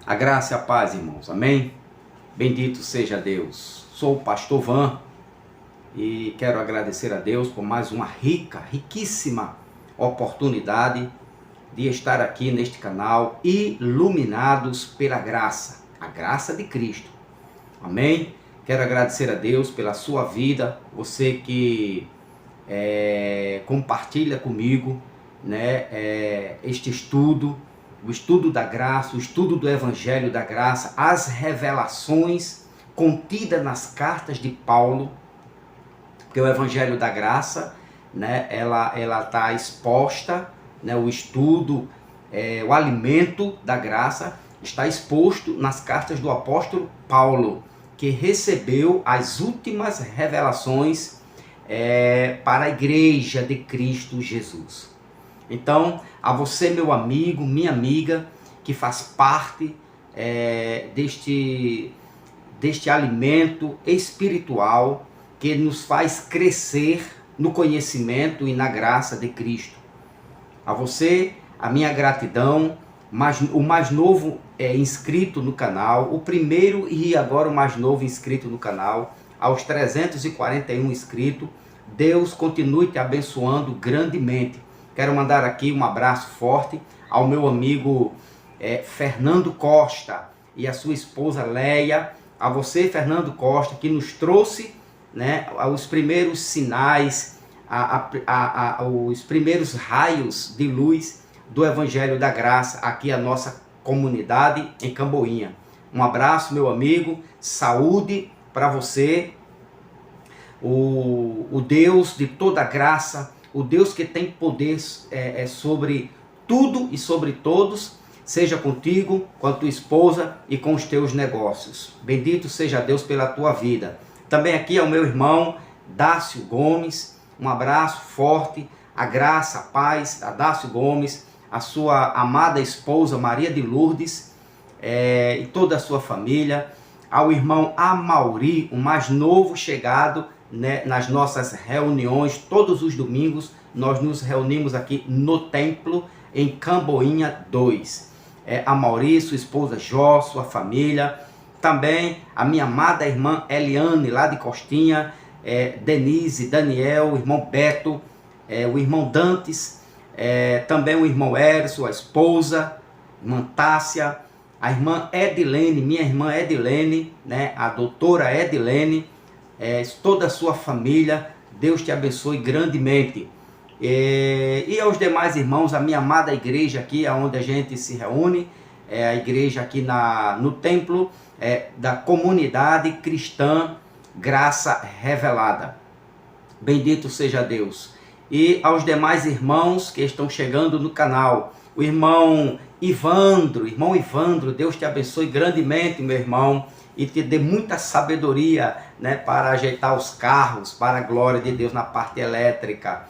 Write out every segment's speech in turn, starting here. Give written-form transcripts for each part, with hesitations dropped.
A graça e a paz, irmãos. Amém? Bendito seja Deus. Sou o pastor Van e quero agradecer a Deus por mais uma riquíssima oportunidade de estar aqui neste canal, iluminados pela graça, a graça de Cristo. Amém? Quero agradecer a Deus pela sua vida, você que compartilha comigo, este estudo, o estudo da graça, o estudo do Evangelho da Graça, as revelações contidas nas cartas de Paulo, porque o Evangelho da Graça, ela está exposta, o estudo, o alimento da graça está exposto nas cartas do apóstolo Paulo, que recebeu as últimas revelações para a igreja de Cristo Jesus. Então, a você, meu amigo, minha amiga, que faz parte deste alimento espiritual que nos faz crescer no conhecimento e na graça de Cristo. A você, a minha gratidão, o mais novo inscrito no canal, o primeiro e agora o mais novo inscrito no canal, aos 341 inscritos, Deus continue te abençoando grandemente. Quero mandar aqui um abraço forte ao meu amigo Fernando Costa e a sua esposa Leia. A você, Fernando Costa, que nos trouxe os primeiros sinais, os primeiros raios de luz do Evangelho da Graça aqui a nossa comunidade em Camboinha. Um abraço, meu amigo, saúde para você, o Deus de toda graça, o Deus que tem poder sobre tudo e sobre todos, seja contigo, com a tua esposa e com os teus negócios. Bendito seja Deus pela tua vida. Também aqui ao meu irmão Dácio Gomes, um abraço forte, a graça, a paz a Dácio Gomes, a sua amada esposa Maria de Lourdes e toda a sua família. Ao irmão Amauri, o mais novo chegado, nas nossas reuniões, todos os domingos, nós nos reunimos aqui no templo, em Camboinha 2. A Mauri, sua esposa Jó, sua família. Também a minha amada irmã Eliane, lá de Costinha, Denise, Daniel, o irmão Beto, o irmão Dantes, também o irmão Erso, a esposa, irmã Tássia, a irmã Edilene, minha irmã Edilene, a doutora Edilene, toda a sua família. Deus te abençoe grandemente. E aos demais irmãos, a minha amada igreja aqui, onde a gente se reúne, a igreja aqui no templo da comunidade cristã Graça Revelada. Bendito seja Deus. E aos demais irmãos que estão chegando no canal, o irmão Ivandro, Deus te abençoe grandemente, meu irmão, e te dê muita sabedoria, para ajeitar os carros, para a glória de Deus na parte elétrica.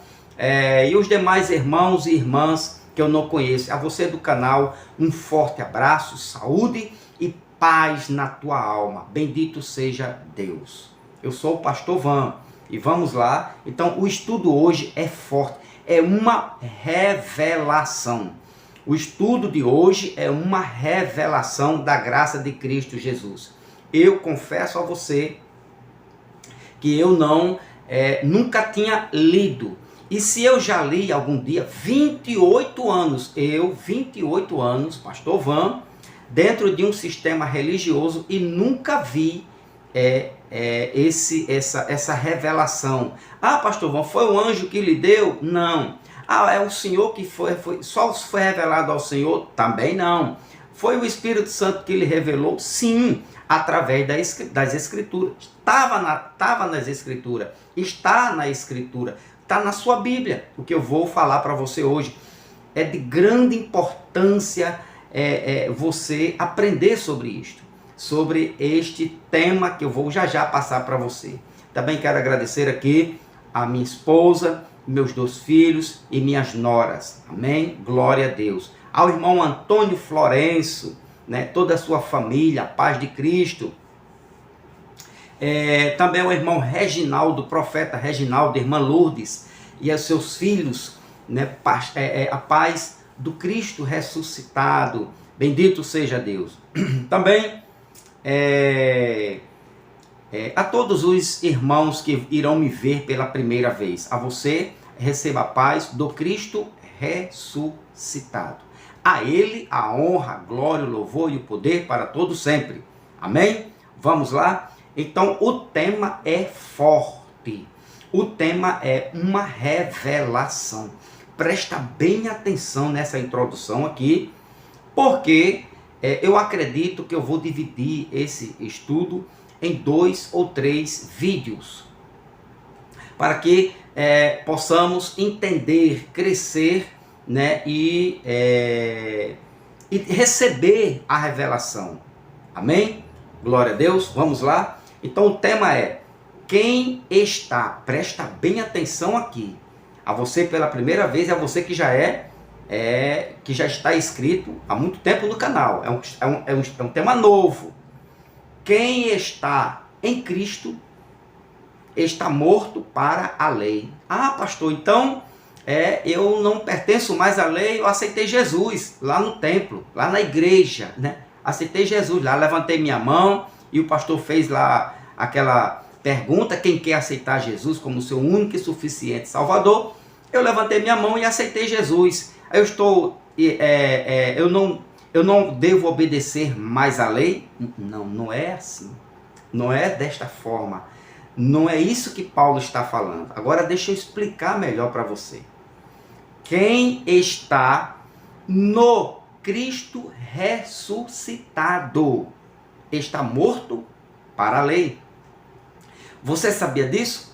E os demais irmãos e irmãs que eu não conheço, a você do canal, um forte abraço, saúde e paz na tua alma. Bendito seja Deus. Eu sou o pastor Van e vamos lá. Então o estudo hoje é forte, é uma revelação. O estudo de hoje é uma revelação da graça de Cristo Jesus. Eu confesso a você que eu nunca tinha lido. E se eu já li algum dia, 28 anos, 28 anos, pastor Van, dentro de um sistema religioso e nunca vi essa revelação. Ah, pastor Van, foi o anjo que lhe deu? Não. Ah, é o Senhor que só foi revelado ao Senhor? Também não. Foi o Espírito Santo que lhe revelou? Sim, através das Escrituras. Estava nas Escrituras, está na Escritura, está na sua Bíblia. O que eu vou falar para você hoje é de grande importância você aprender sobre isto, sobre este tema que eu vou já passar para você. Também quero agradecer aqui a minha esposa, meus 2 filhos e minhas noras. Amém? Glória a Deus. Ao irmão Antônio Florencio, toda a sua família, a paz de Cristo. Também o irmão Reginaldo, profeta Reginaldo, irmã Lourdes e aos seus filhos, a paz do Cristo ressuscitado, Bendito seja Deus. Também a todos os irmãos que irão me ver pela primeira vez, a você receba a paz do Cristo ressuscitado. A Ele a honra, a glória, o louvor e o poder para todos sempre. Amém? Vamos lá? Então o tema é forte. O tema é uma revelação. Presta bem atenção nessa introdução aqui, porque eu acredito que eu vou dividir esse estudo em 2 ou 3 vídeos, para que possamos entender, crescer, né, e receber a revelação. Amém? Glória a Deus. Vamos lá? Então o tema é: quem está? Presta bem atenção aqui. A você pela primeira vez e a você que já que já está inscrito há muito tempo no canal. É um tema novo. Quem está em Cristo está morto para a lei. Ah, pastor, então eu não pertenço mais à lei, eu aceitei Jesus lá no templo, lá na igreja, né? Aceitei Jesus lá, levantei minha mão e o pastor fez lá aquela pergunta: quem quer aceitar Jesus como seu único e suficiente Salvador? Eu levantei minha mão e aceitei Jesus. Eu não devo obedecer mais à lei? Não, não é assim. Não é desta forma. Não é isso que Paulo está falando. Agora deixa eu explicar melhor para você. Quem está no Cristo ressuscitado está morto para a lei. Você sabia disso?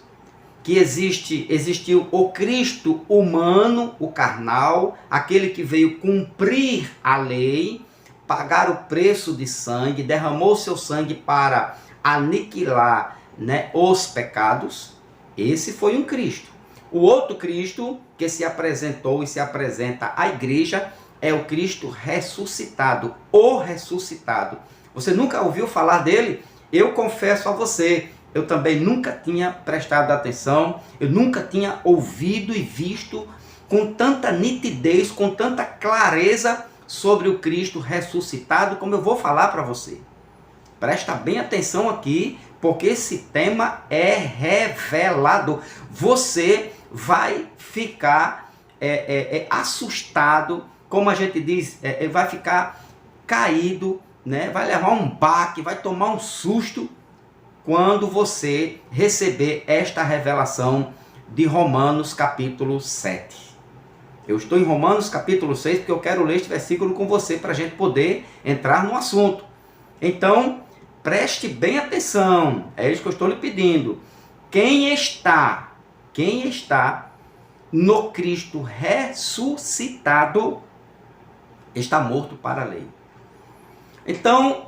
Que existiu o Cristo humano, o carnal, aquele que veio cumprir a lei, pagar o preço de sangue, derramou seu sangue para aniquilar, né, os pecados. Esse foi um Cristo. O outro Cristo que se apresentou e se apresenta à igreja é o Cristo ressuscitado, o ressuscitado. Você nunca ouviu falar dele? Eu confesso a você, eu também nunca tinha prestado atenção, eu nunca tinha ouvido e visto com tanta nitidez, com tanta clareza sobre o Cristo ressuscitado, como eu vou falar para você. Presta bem atenção aqui, porque esse tema é revelador. Você vai ficar assustado, como a gente diz, vai ficar caído, né? Vai levar um baque, vai tomar um susto quando você receber esta revelação de Romanos capítulo 7. Eu estou em Romanos capítulo 6 porque eu quero ler este versículo com você para a gente poder entrar no assunto. Então, preste bem atenção, é isso que eu estou lhe pedindo. Quem está no Cristo ressuscitado está morto para a lei. Então,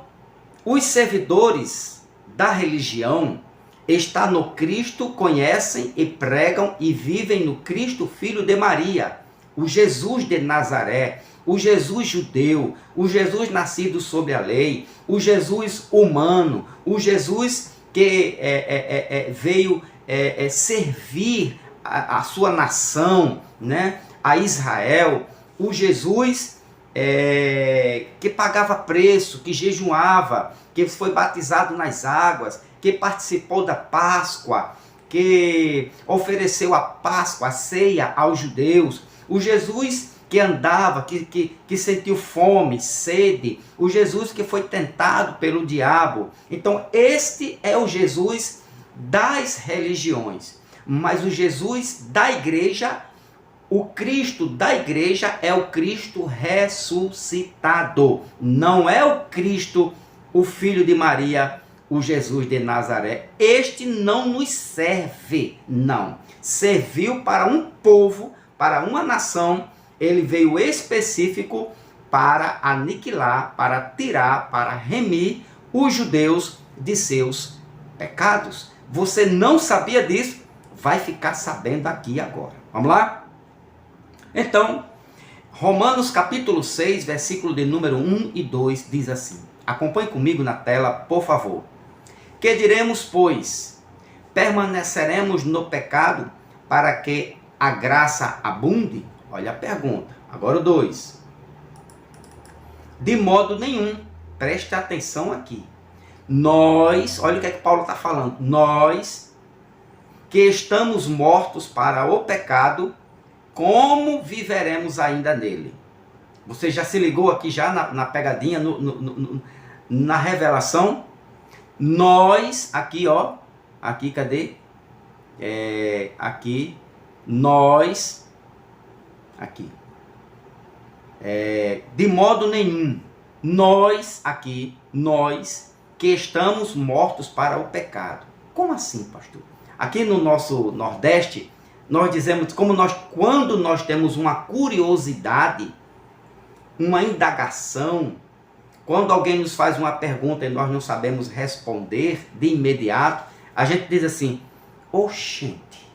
os servidores da religião está no Cristo, conhecem e pregam e vivem no Cristo, filho de Maria, o Jesus de Nazaré, o Jesus judeu, o Jesus nascido sob a lei, o Jesus humano, o Jesus que veio servir a sua nação, né, a Israel, o Jesus que pagava preço, que jejuava, que foi batizado nas águas, que participou da Páscoa, que ofereceu a Páscoa, a ceia aos judeus, o Jesus que andava, que sentiu fome, sede, o Jesus que foi tentado pelo diabo. Então este é o Jesus das religiões, mas o Jesus da igreja, o Cristo da igreja é o Cristo ressuscitado, não é o Cristo, o Filho de Maria, o Jesus de Nazaré. Este não nos serve, não. Serviu para um povo, para uma nação, ele veio específico para aniquilar, para tirar, para remir os judeus de seus pecados. Você não sabia disso? Vai ficar sabendo aqui agora. Vamos lá? Então, Romanos capítulo 6, versículo de número 1 e 2 diz assim. Acompanhe comigo na tela, por favor. Que diremos, pois? Permaneceremos no pecado para que a graça abunde? Olha a pergunta. Agora o 2. De modo nenhum. Preste atenção aqui. Nós, olha o que é que Paulo está falando. Nós que estamos mortos para o pecado, como viveremos ainda nele? Você já se ligou aqui já na pegadinha, na revelação? Nós, aqui ó, aqui cadê? Aqui, nós, aqui. De modo nenhum. Nós, aqui, nós que estamos mortos para o pecado. Como assim, pastor? Aqui no nosso Nordeste, nós dizemos quando nós temos uma curiosidade, uma indagação, quando alguém nos faz uma pergunta e nós não sabemos responder de imediato, a gente diz assim, oxente,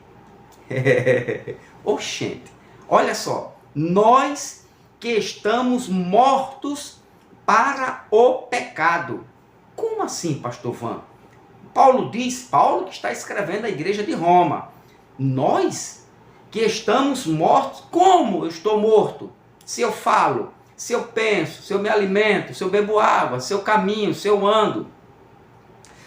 oxente, olha só, nós que estamos mortos para o pecado. Como assim, pastor Van? Paulo que está escrevendo à igreja de Roma, nós que estamos mortos, como eu estou morto? Se eu falo, se eu penso, se eu me alimento, se eu bebo água, se eu caminho, se eu ando,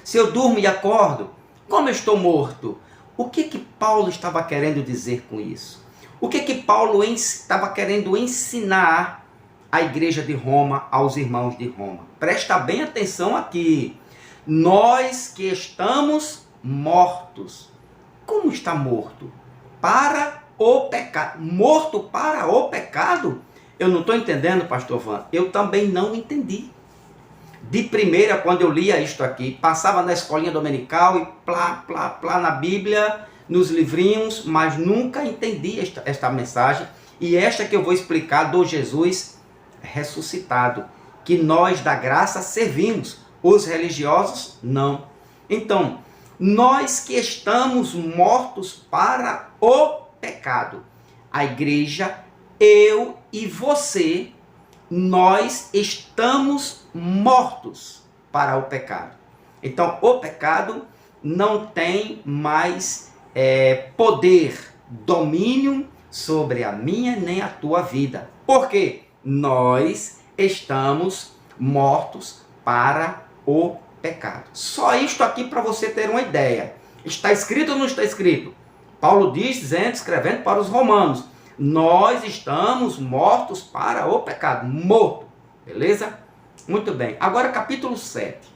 se eu durmo e acordo, como eu estou morto? O que Paulo estava querendo dizer com isso? O que Paulo estava querendo ensinar à igreja de Roma, aos irmãos de Roma? Presta bem atenção aqui. Nós que estamos mortos. Como está morto? Para o pecado. Morto para o pecado? Eu não estou entendendo, pastor Van. Eu também não entendi. De primeira, quando eu lia isto aqui, passava na escolinha dominical e plá na Bíblia, nos livrinhos, mas nunca entendi esta mensagem. E esta que eu vou explicar do Jesus ressuscitado, que nós da graça servimos, os religiosos não. Então, nós que estamos mortos para o pecado, a igreja, eu e você, nós estamos mortos para o pecado. Então, o pecado não tem mais poder, domínio sobre a minha nem a tua vida. Por quê? Nós estamos mortos para o pecado. Só isto aqui para você ter uma ideia. Está escrito ou não está escrito? Paulo diz, escrevendo para os romanos, nós estamos mortos para o pecado. Morto. Beleza? Muito bem. Agora capítulo 7.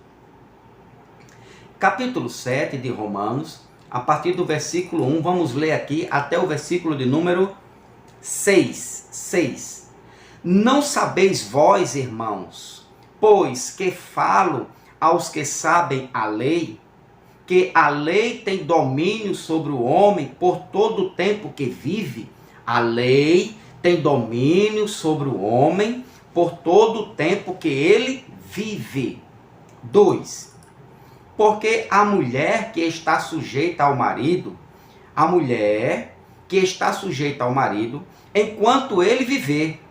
Capítulo 7 de Romanos, a partir do versículo 1, vamos ler aqui até o versículo de número 6. Não sabeis vós, irmãos, pois que falo aos que sabem a lei, que a lei tem domínio sobre o homem por todo o tempo que vive. A lei tem domínio sobre o homem por todo o tempo que ele vive. 2. Porque a mulher que está sujeita ao marido, enquanto ele viver,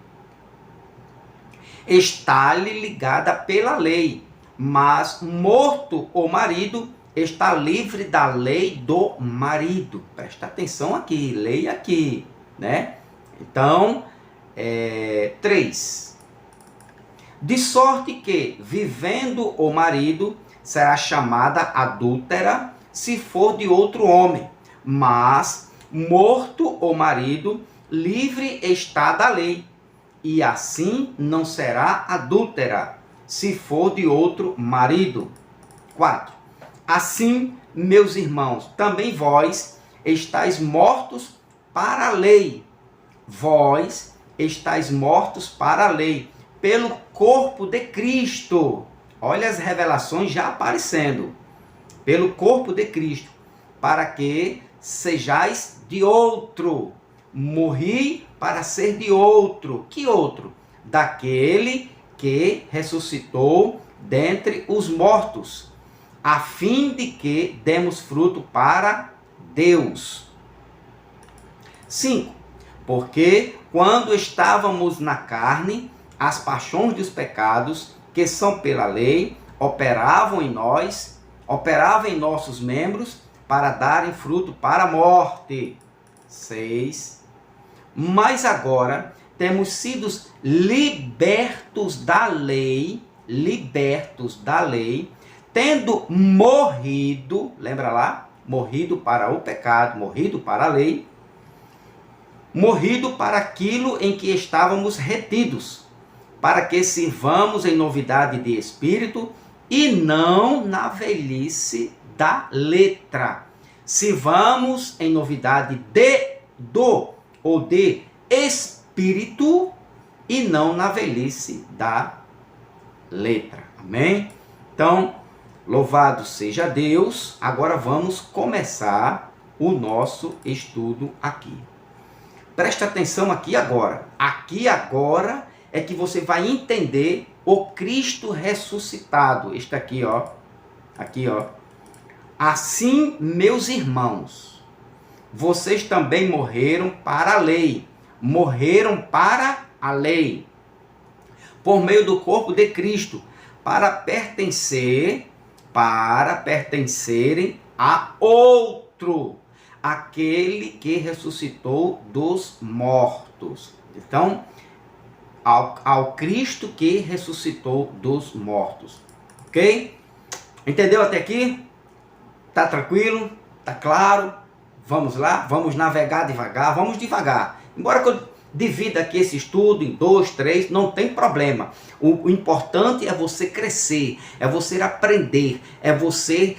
está-lhe ligada pela lei, mas morto o marido, está livre da lei do marido. Presta atenção aqui, leia aqui, né? Então, 3. De sorte que, vivendo o marido, será chamada adúltera se for de outro homem, mas morto o marido, livre está da lei, e assim não será adúltera se for de outro marido. 4. Assim, meus irmãos, também vós estáis mortos para a lei. Vós estáis mortos para a lei, pelo corpo de Cristo. Olha as revelações já aparecendo. Pelo corpo de Cristo, para que sejais de outro. Morri para ser de outro. Que outro? Daquele que ressuscitou dentre os mortos, a fim de que demos fruto para Deus. 5. Porque quando estávamos na carne, as paixões dos pecados, que são pela lei, operavam em nossos membros, para darem fruto para a morte. 6. Mas agora temos sido libertos da lei, tendo morrido, lembra lá? Morrido para o pecado, morrido para a lei, morrido para aquilo em que estávamos retidos, para que sirvamos em novidade de espírito e não na velhice da letra. Sirvamos em novidade de espírito e não na velhice da letra. Amém? Então, louvado seja Deus. Agora vamos começar o nosso estudo aqui. Presta atenção aqui agora. Aqui agora é que você vai entender o Cristo ressuscitado. Este aqui, ó. Aqui, ó. Assim, meus irmãos, vocês também morreram para a lei. Morreram para a lei, por meio do corpo de Cristo, para pertencerem a outro, aquele que ressuscitou dos mortos. Então, ao Cristo que ressuscitou dos mortos. Ok? Entendeu até aqui? Tá tranquilo? Tá claro? Vamos lá? Vamos navegar devagar? Vamos devagar. Embora que eu divida aqui esse estudo em 2, 3, não tem problema. O importante é você crescer, é você aprender, é você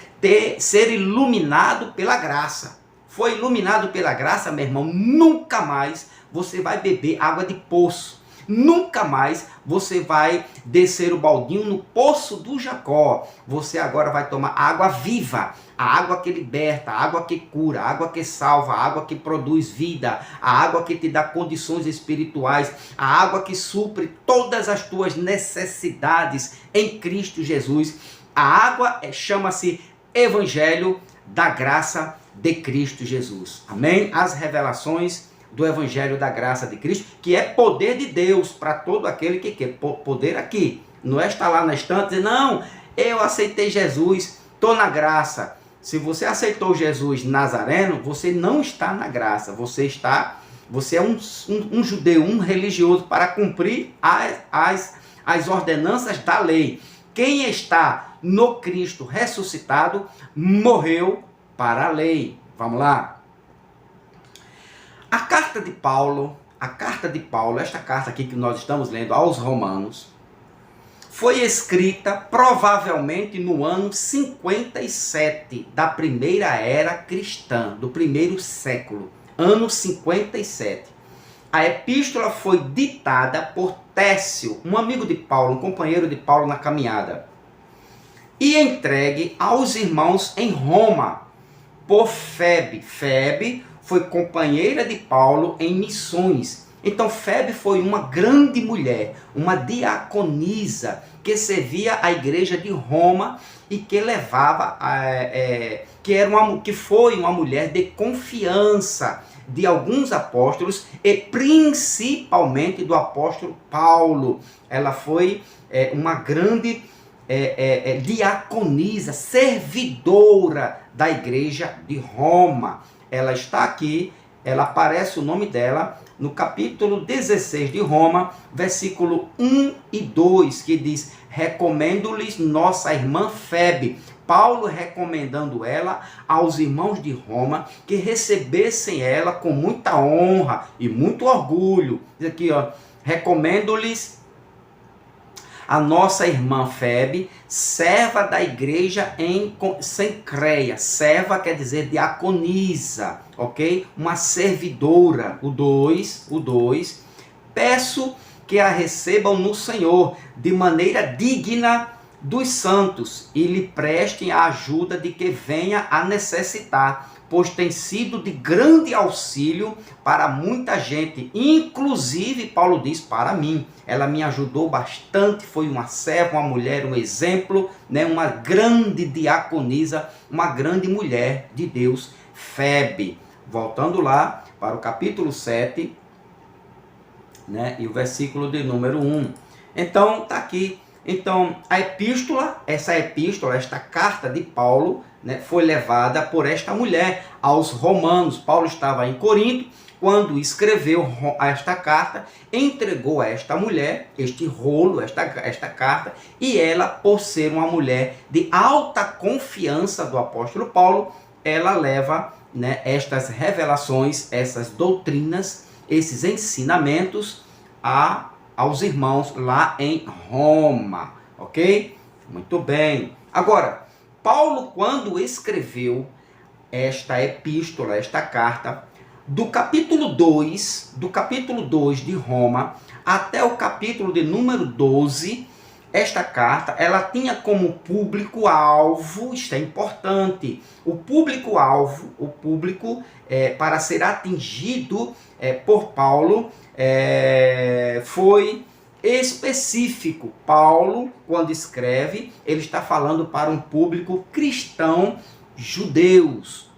ser iluminado pela graça. Foi iluminado pela graça, meu irmão, nunca mais você vai beber água de poço. Nunca mais você vai descer o baldinho no poço do Jacó. Você agora vai tomar água viva, a água que liberta, a água que cura, a água que salva, a água que produz vida, a água que te dá condições espirituais, a água que supre todas as tuas necessidades em Cristo Jesus. A água chama-se Evangelho da Graça de Cristo Jesus. Amém? As revelações do Evangelho da Graça de Cristo, que é poder de Deus para todo aquele que quer. Poder aqui. Não é estar lá na estante e dizer, não, eu aceitei Jesus, estou na graça. Se você aceitou Jesus Nazareno, você não está na graça. Você é um judeu, um religioso para cumprir as ordenanças da lei. Quem está no Cristo ressuscitado, morreu para a lei. Vamos lá. A carta de Paulo, esta carta aqui que nós estamos lendo aos Romanos, foi escrita provavelmente no ano 57 da primeira era cristã, do primeiro século, ano 57. A epístola foi ditada por Técio, um amigo de Paulo, um companheiro de Paulo na caminhada, e entregue aos irmãos em Roma por Febe. Febe foi companheira de Paulo em missões. Então Febe foi uma grande mulher, uma diaconisa que servia a igreja de Roma e que levava, que foi uma mulher de confiança de alguns apóstolos e principalmente do apóstolo Paulo. Ela foi uma grande diaconisa, servidora da igreja de Roma. Ela está aqui, ela aparece o nome dela no capítulo 16 de Roma, versículo 1 e 2, que diz, recomendo-lhes nossa irmã Febe. Paulo recomendando ela aos irmãos de Roma que recebessem ela com muita honra e muito orgulho. Diz aqui, ó, recomendo-lhes a nossa irmã Febe, serva da igreja em Cencreia. Serva quer dizer diaconisa, ok? Uma servidora. O 2. Peço que a recebam no Senhor de maneira digna dos santos e lhe prestem a ajuda de que venha a necessitar, pois tem sido de grande auxílio para muita gente, inclusive, Paulo diz, para mim. Ela me ajudou bastante, foi uma serva, uma mulher, um exemplo, né? Uma grande diaconisa, uma grande mulher de Deus, Febe. Voltando lá para o capítulo 7, né? E o versículo de número 1. Então, está aqui. Então, esta carta de Paulo, né, foi levada por esta mulher aos romanos. Paulo estava em Corinto quando escreveu esta carta, entregou a esta mulher, este rolo, esta carta, e ela, por ser uma mulher de alta confiança do apóstolo Paulo, ela leva, né, estas revelações, essas doutrinas, esses ensinamentos aos irmãos lá em Roma, ok? Muito bem. Agora, Paulo, quando escreveu esta epístola, esta carta, do capítulo 2 de Roma até o capítulo de número 12, esta carta, ela tinha como público-alvo, isto é importante, o público-alvo, para ser atingido por Paulo, foi específico. Paulo, quando escreve, ele está falando para um público cristão, judeus.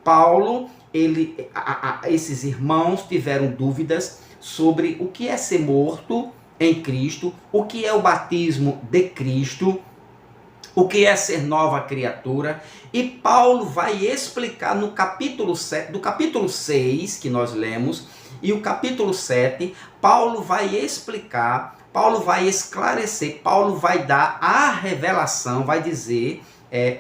Paulo, esses irmãos tiveram dúvidas sobre o que é ser morto em Cristo, o que é o batismo de Cristo, o que é ser nova criatura, e Paulo vai explicar no capítulo 7, do capítulo 6 que nós lemos, e o capítulo 7, Paulo vai explicar, Paulo vai esclarecer, Paulo vai dar a revelação, vai dizer,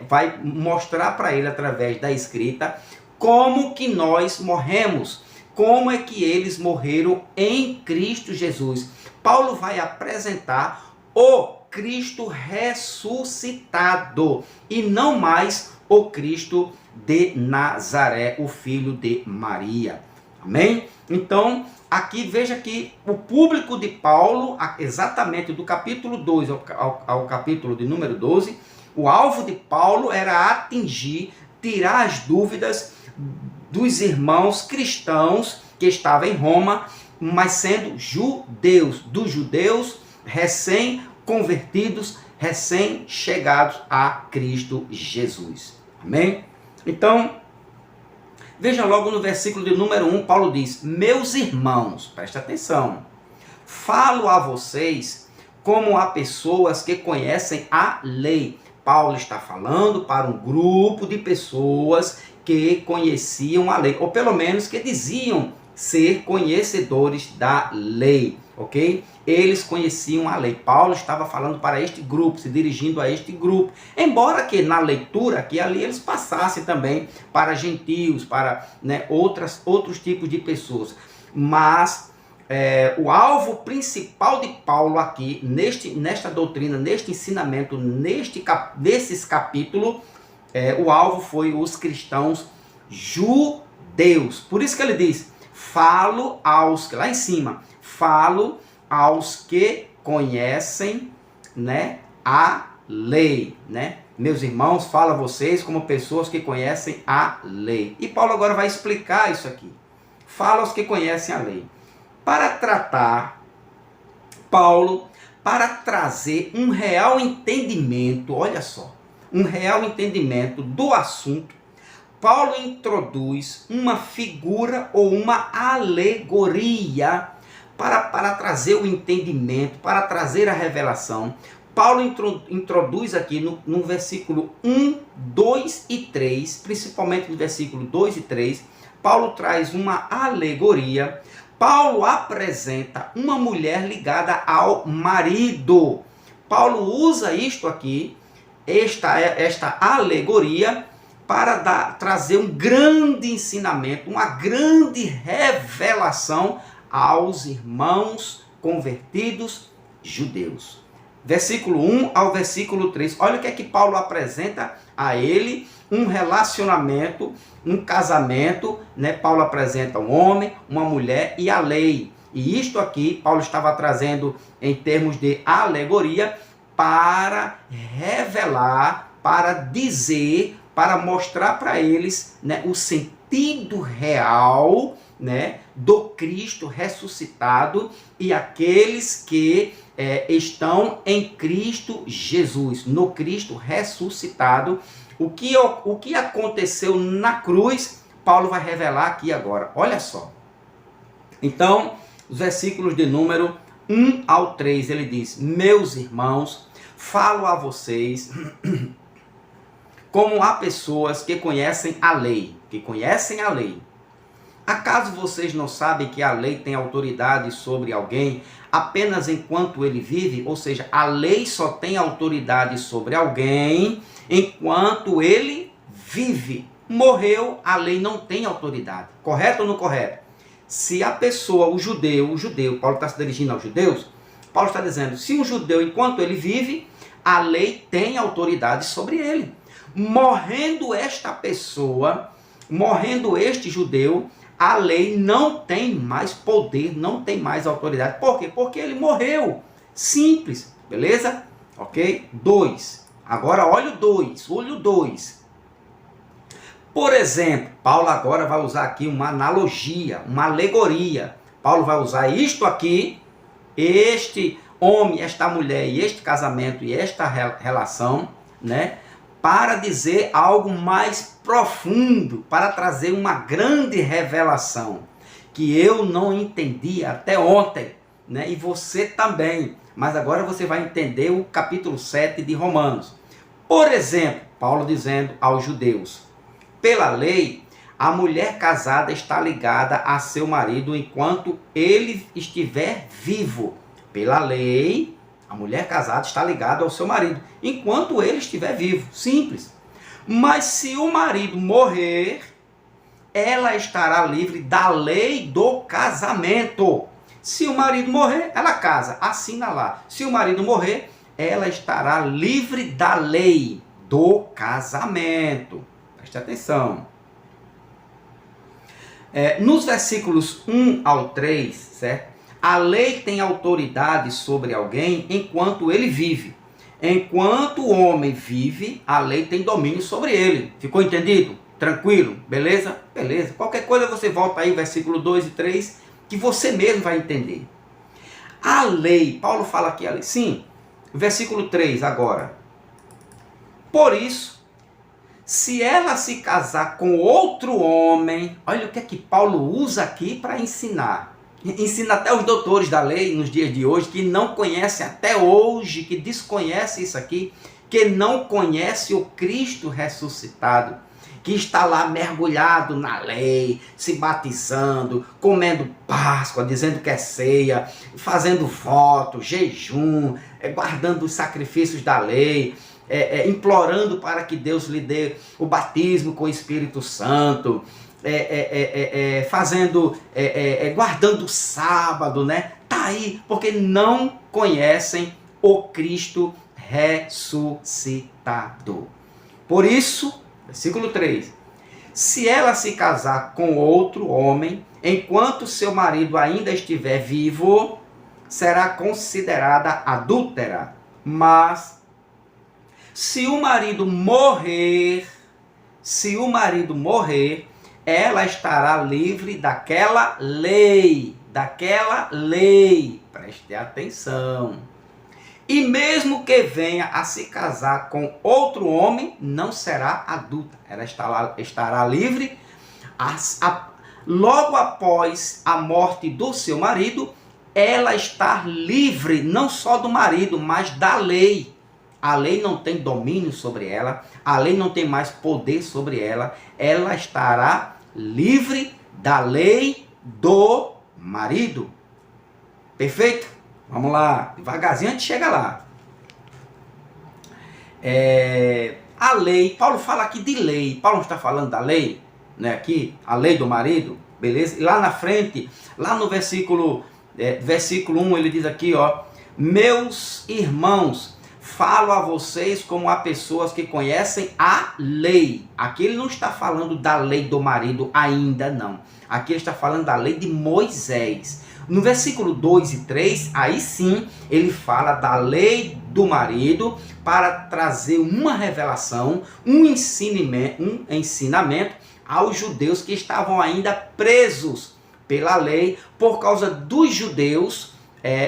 vai mostrar para ele através da escrita como que nós morremos, como é que eles morreram em Cristo Jesus. Paulo vai apresentar o Cristo ressuscitado e não mais o Cristo de Nazaré, o filho de Maria. Amém? Então, aqui veja que o público de Paulo, exatamente do capítulo 2 ao capítulo de número 12, o alvo de Paulo era atingir, tirar as dúvidas dos irmãos cristãos que estavam em Roma, mas sendo judeus, dos judeus recém-convertidos, recém-chegados a Cristo Jesus. Amém? Então, veja logo no versículo de número 1, Paulo diz: meus irmãos, presta atenção, falo a vocês como a pessoas que conhecem a lei. Paulo está falando para um grupo de pessoas que conheciam a lei, ou pelo menos que diziam ser conhecedores da lei, ok? Eles conheciam a lei. Paulo estava falando para este grupo, se dirigindo a este grupo, embora que na leitura aqui ali eles passassem também para gentios, para, né, outros tipos de pessoas, mas o alvo principal de Paulo aqui, nesta doutrina, neste ensinamento, nesses capítulos, o alvo foi os cristãos judeus. Por isso que ele diz, falo aos, lá em cima, falo aos que conhecem, né, a lei, né? Meus irmãos, falo a vocês como pessoas que conhecem a lei. E Paulo agora vai explicar isso aqui. Fala aos que conhecem a lei. Para tratar, Paulo, para trazer um real entendimento, olha só, um real entendimento do assunto, Paulo introduz uma figura ou uma alegoria para trazer o entendimento, para trazer a revelação. Paulo introduz aqui no versículo 1, 2 e 3, principalmente no versículo 2 e 3, Paulo traz uma alegoria. Paulo apresenta uma mulher ligada ao marido. Paulo usa isto aqui, esta alegoria, para trazer um grande ensinamento, uma grande revelação aos irmãos convertidos judeus. Versículo 1 ao versículo 3. Olha o que é que Paulo apresenta a ele, um relacionamento, um casamento, né? Paulo apresenta um homem, uma mulher e a lei. E isto aqui, Paulo estava trazendo em termos de alegoria para revelar, para dizer, para mostrar para eles, né, o sentido real, né, do Cristo ressuscitado e aqueles que estão em Cristo Jesus, no Cristo ressuscitado. O que aconteceu na cruz, Paulo vai revelar aqui agora. Olha só. Então, os versículos de número 1 ao 3, ele diz: meus irmãos, falo a vocês como a pessoas que conhecem a lei, Acaso vocês não sabem que a lei tem autoridade sobre alguém apenas enquanto ele vive? Ou seja, a lei só tem autoridade sobre alguém enquanto ele vive. Morreu, a lei não tem autoridade. Correto ou não correto? Se a pessoa, o judeu, Paulo está se dirigindo aos judeus, Paulo está dizendo, se um judeu, enquanto ele vive, a lei tem autoridade sobre ele. Morrendo esta pessoa, morrendo este judeu, a lei não tem mais poder, não tem mais autoridade. Por quê? Porque ele morreu. Simples, beleza? Ok? 2. Agora olha o 2, olha o 2. Por exemplo, Paulo agora vai usar aqui uma analogia, uma alegoria. Paulo vai usar isto aqui, este homem, esta mulher e este casamento e esta relação, né? Para dizer algo mais profundo, para trazer uma grande revelação, que eu não entendi até ontem, né? E você também, mas agora você vai entender o capítulo 7 de Romanos. Por exemplo, Paulo dizendo aos judeus, pela lei, a mulher casada está ligada a seu marido enquanto ele estiver vivo. Pela lei, a mulher casada está ligada ao seu marido enquanto ele estiver vivo. Simples. Mas se o marido morrer, ela estará livre da lei do casamento. Se o marido morrer, ela casa, assina lá. Se o marido morrer, ela estará livre da lei do casamento. Preste atenção. Nos versículos 1 ao 3, certo? A lei tem autoridade sobre alguém enquanto ele vive. Enquanto o homem vive, a lei tem domínio sobre ele. Ficou entendido? Tranquilo? Beleza? Beleza. Qualquer coisa você volta aí, versículo 2 e 3, que você mesmo vai entender. A lei, Paulo fala aqui a lei. Sim, versículo 3 agora. Por isso, se ela se casar com outro homem, olha o que é que Paulo usa aqui para ensinar. Ensina até os doutores da lei nos dias de hoje, que não conhecem até hoje, que desconhecem isso aqui, que não conhece o Cristo ressuscitado, que está lá mergulhado na lei, se batizando, comendo Páscoa, dizendo que é ceia, fazendo voto, jejum, guardando os sacrifícios da lei, implorando para que Deus lhe dê o batismo com o Espírito Santo, guardando o sábado, né? Tá aí, porque não conhecem o Cristo ressuscitado. Por isso, versículo 3, se ela se casar com outro homem, enquanto seu marido ainda estiver vivo, será considerada adúltera. Mas, se o marido morrer, ela estará livre daquela lei. Preste atenção. E mesmo que venha a se casar com outro homem, não será adulta. Ela estará livre logo após a morte do seu marido, ela está livre não só do marido, mas da lei. A lei não tem domínio sobre ela, a lei não tem mais poder sobre ela, ela estará livre da lei do marido. Perfeito? Vamos lá, devagarzinho a gente chega lá. A lei, Paulo fala aqui de lei, Paulo não está falando da lei, né, aqui, a lei do marido, beleza? E lá na frente, lá no versículo 1, ele diz aqui, ó, meus irmãos, falo a vocês como a pessoas que conhecem a lei. Aqui ele não está falando da lei do marido ainda, não. Aqui ele está falando da lei de Moisés. No versículo 2 e 3, aí sim, ele fala da lei do marido para trazer uma revelação, um ensinamento aos judeus que estavam ainda presos pela lei por causa dos judeus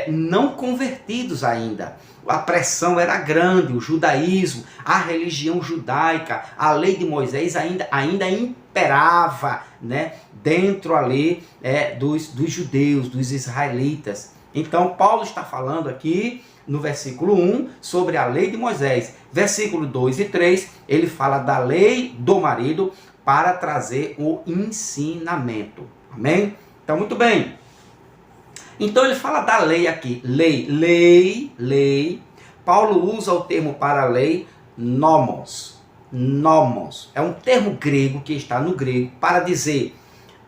não convertidos ainda. A pressão era grande, o judaísmo, a religião judaica, a lei de Moisés ainda imperava, né, dentro ali dos judeus, dos israelitas. Então Paulo está falando aqui no versículo 1 sobre a lei de Moisés. Versículo 2 e 3, ele fala da lei do marido para trazer o ensinamento. Amém? Então, muito bem. Então, ele fala da lei aqui. Lei. Paulo usa o termo para lei, nomos. Nomos. É um termo grego que está no grego para dizer,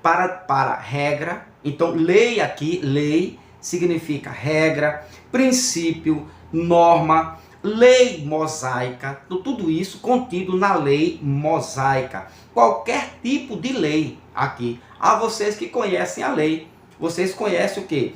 para regra. Então, lei aqui, lei, significa regra, princípio, norma, lei mosaica, tudo isso contido na lei mosaica. Qualquer tipo de lei aqui. Há vocês que conhecem a lei. Vocês conhecem o quê?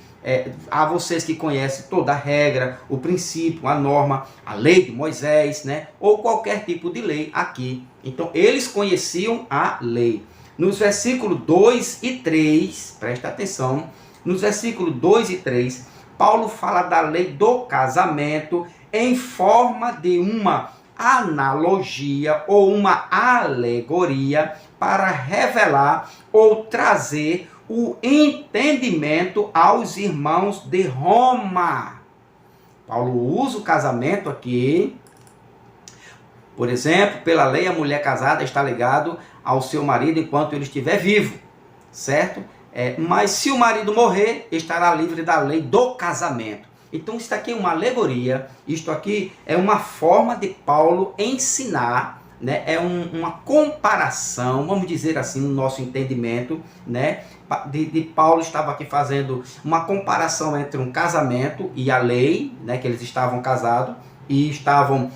Há vocês que conhecem toda a regra, o princípio, a norma, a lei de Moisés, né? Ou qualquer tipo de lei aqui. Então, eles conheciam a lei. Nos versículos 2 e 3, presta atenção, nos versículos 2 e 3, Paulo fala da lei do casamento em forma de uma analogia ou uma alegoria para revelar ou trazer o entendimento aos irmãos de Roma. Paulo usa o casamento aqui. Por exemplo, pela lei, a mulher casada está ligada ao seu marido enquanto ele estiver vivo, certo? Mas se o marido morrer, estará livre da lei do casamento. Então, isso aqui é uma alegoria, isto aqui é uma forma de Paulo ensinar, né? Uma comparação, vamos dizer assim, no nosso entendimento, né? De Paulo estava aqui fazendo uma comparação entre um casamento e a lei, né? Que eles estavam casados e estavam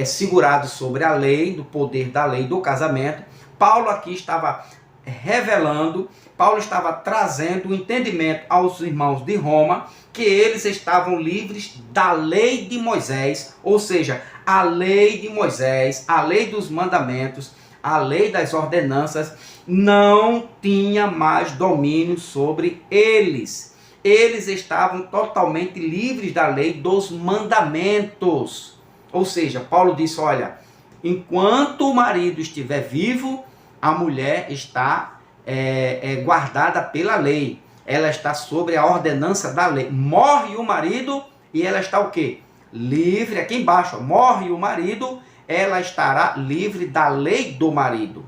segurados sobre a lei, do poder da lei do casamento. Paulo aqui estava revelando, Paulo estava trazendo o entendimento aos irmãos de Roma que eles estavam livres da lei de Moisés, ou seja, a lei de Moisés, a lei dos mandamentos, a lei das ordenanças não tinha mais domínio sobre eles. Eles estavam totalmente livres da lei dos mandamentos. Ou seja, Paulo disse, olha, enquanto o marido estiver vivo, a mulher está guardada pela lei. Ela está sobre a ordenança da lei. Morre o marido e ela está o quê? Livre. Aqui embaixo, ó, morre o marido, ela estará livre da lei do marido.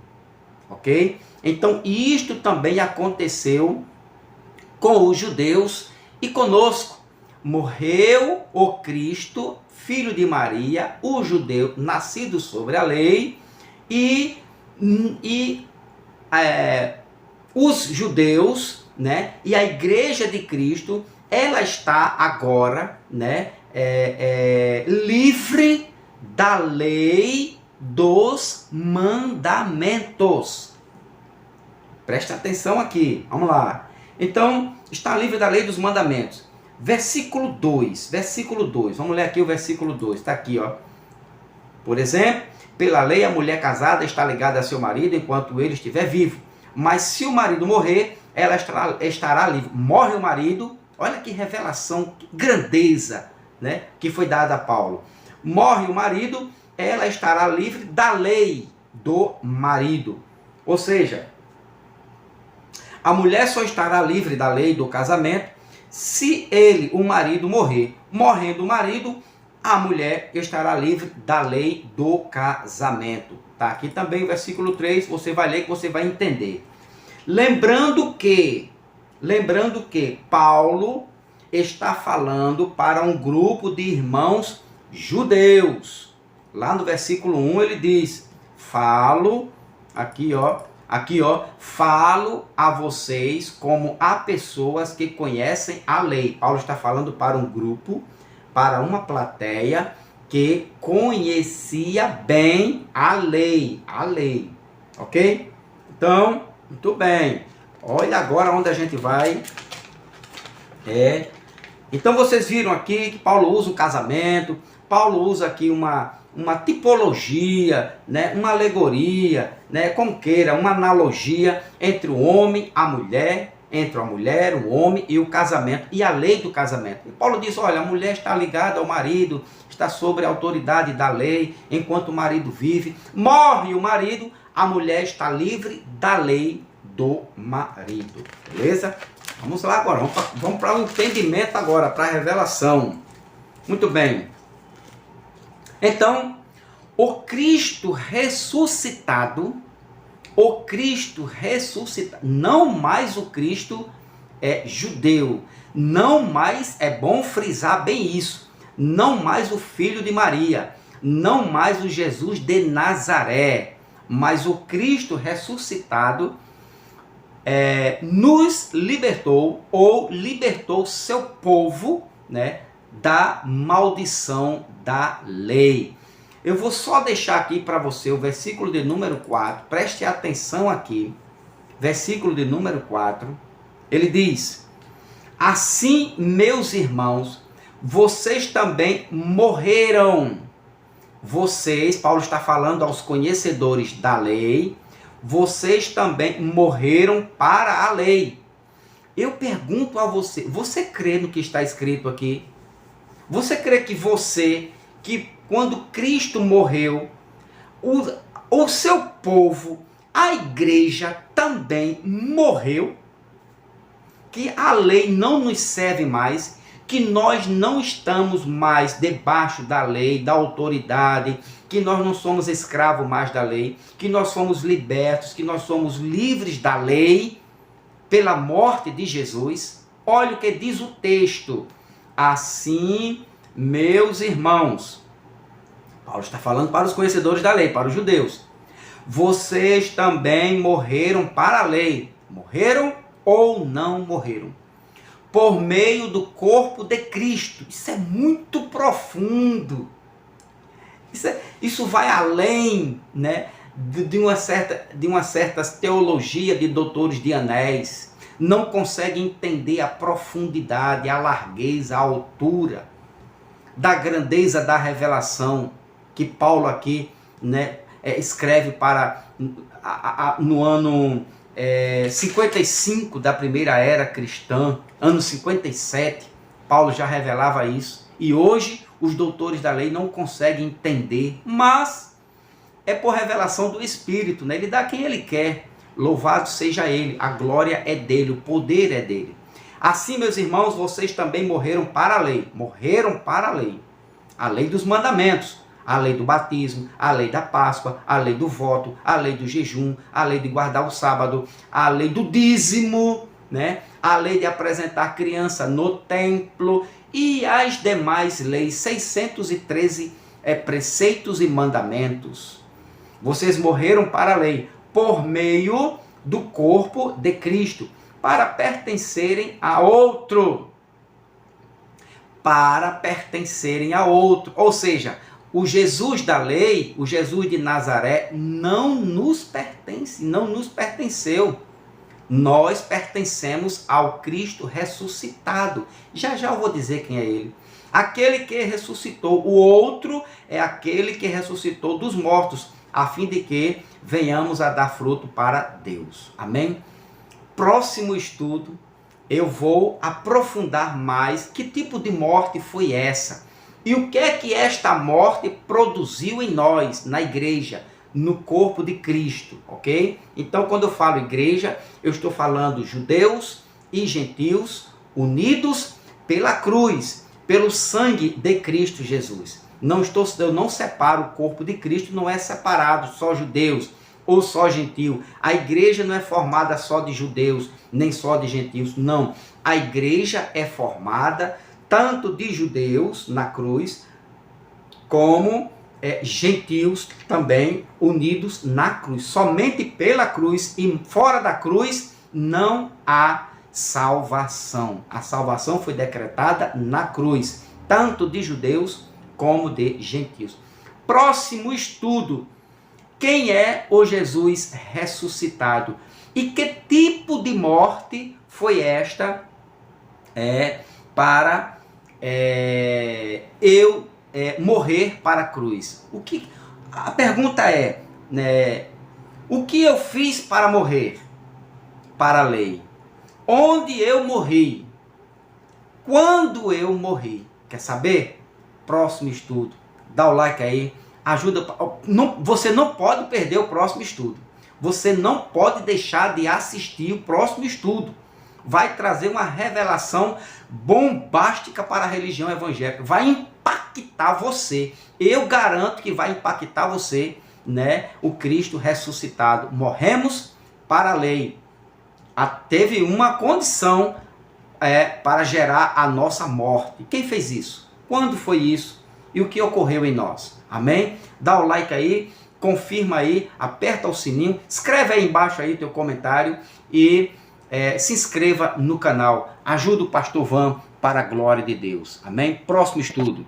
Ok? Então, isto também aconteceu com os judeus e conosco. Morreu o Cristo, filho de Maria, o judeu nascido sobre a lei, e os judeus, né, e a igreja de Cristo, ela está agora, né, livre da lei dos mandamentos. Presta atenção aqui, vamos lá. Então, está livre da lei dos mandamentos. Versículo 2, vamos ler aqui o versículo 2, está aqui, ó. Por exemplo, pela lei a mulher casada está ligada a seu marido enquanto ele estiver vivo. Mas se o marido morrer, ela estará livre. Morre o marido, olha que revelação, que grandeza, né, que foi dada a Paulo. Morre o marido, ela estará livre da lei do marido. Ou seja, a mulher só estará livre da lei do casamento se ele, o marido, morrer. Morrendo o marido, a mulher estará livre da lei do casamento. Tá? Aqui também o versículo 3, você vai ler que você vai entender. Lembrando que Paulo está falando para um grupo de irmãos judeus. Lá no versículo 1 ele diz, falo a vocês como a pessoas que conhecem a lei. Paulo está falando para um grupo, para uma plateia que conhecia bem a lei, ok? Então, muito bem. Olha agora onde a gente vai. Então vocês viram aqui que Paulo usa o casamento, Paulo usa aqui uma tipologia, né, uma alegoria, né, como queira, uma analogia entre o homem, a mulher, entre a mulher, o homem e o casamento, e a lei do casamento. E Paulo diz, olha, a mulher está ligada ao marido, está sob a autoridade da lei, enquanto o marido vive. Morre o marido, a mulher está livre da lei do marido. Beleza? Vamos lá agora, vamos para o entendimento agora, para a revelação. Muito bem. Então, o Cristo ressuscitado o Cristo ressuscitado, não mais o Cristo judeu, não mais, é bom frisar bem isso, não mais o filho de Maria, não mais o Jesus de Nazaré, mas o Cristo ressuscitado nos libertou, ou libertou seu povo, né, da maldição da lei. Eu vou só deixar aqui para você o versículo de número 4, preste atenção aqui, versículo de número 4, ele diz: assim, meus irmãos, vocês também morreram. Vocês, Paulo está falando aos conhecedores da lei, vocês também morreram para a lei. Eu pergunto a você, você crê no que está escrito aqui? Você crê que quando Cristo morreu, o seu povo, a igreja também morreu? Que a lei não nos serve mais, que nós não estamos mais debaixo da lei, da autoridade, que nós não somos escravos mais da lei, que nós somos libertos, que nós somos livres da lei pela morte de Jesus? Olha o que diz o texto. Assim, meus irmãos, Paulo está falando para os conhecedores da lei, para os judeus, vocês também morreram para a lei. Morreram ou não morreram? Por meio do corpo de Cristo. Isso é muito profundo. Isso vai além, né, de uma certa teologia de doutores de anéis. Não consegue entender a profundidade, a largueza, a altura da grandeza da revelação que Paulo aqui, né, escreve para no ano 55 da primeira era cristã, ano 57, Paulo já revelava isso. E hoje os doutores da lei não conseguem entender, mas é por revelação do Espírito, né? Ele dá a quem ele quer. Louvado seja ele, a glória é dele, o poder é dele. Assim, meus irmãos, vocês também morreram para a lei. Morreram para a lei dos mandamentos, a lei do batismo, a lei da Páscoa, a lei do voto, a lei do jejum, a lei de guardar o sábado, a lei do dízimo, né? A lei de apresentar criança no templo e as demais leis, 613 preceitos e mandamentos. Vocês morreram para a lei por meio do corpo de Cristo, para pertencerem a outro. Para pertencerem a outro. Ou seja, o Jesus da lei, o Jesus de Nazaré, não nos pertence, não nos pertenceu. Nós pertencemos ao Cristo ressuscitado. Já já eu vou dizer quem é ele. Aquele que ressuscitou. O outro é aquele que ressuscitou dos mortos, a fim de que venhamos a dar fruto para Deus. Amém? Próximo estudo, eu vou aprofundar mais que tipo de morte foi essa. E o que é que esta morte produziu em nós, na igreja, no corpo de Cristo, ok? Então, quando eu falo igreja, eu estou falando judeus e gentios unidos pela cruz, pelo sangue de Cristo Jesus. Eu não separo o corpo de Cristo, não é separado só judeus ou só gentio. A igreja não é formada só de judeus, nem só de gentios, não. A igreja é formada tanto de judeus na cruz, como gentios também unidos na cruz. Somente pela cruz e fora da cruz não há salvação. A salvação foi decretada na cruz, tanto de judeus como de gentios. Próximo estudo. Quem é o Jesus ressuscitado? E que tipo de morte foi esta para eu morrer para a cruz? A pergunta é, né, o que eu fiz para morrer para a lei? Onde eu morri? Quando eu morri? Quer saber? Próximo estudo. Dá o like aí. Ajuda. Você não pode perder o próximo estudo. Você não pode deixar de assistir o próximo estudo. Vai trazer uma revelação bombástica para a religião evangélica. Vai impactar você. Eu garanto que vai impactar você né, o Cristo ressuscitado. Morremos para a lei. Teve uma condição para gerar a nossa morte. Quem fez isso? Quando foi isso? E o que ocorreu em nós? Amém? Dá o like aí, confirma aí, aperta o sininho, escreve aí embaixo aí teu comentário e se inscreva no canal. Ajuda o Pastor Van para a glória de Deus. Amém? Próximo estudo.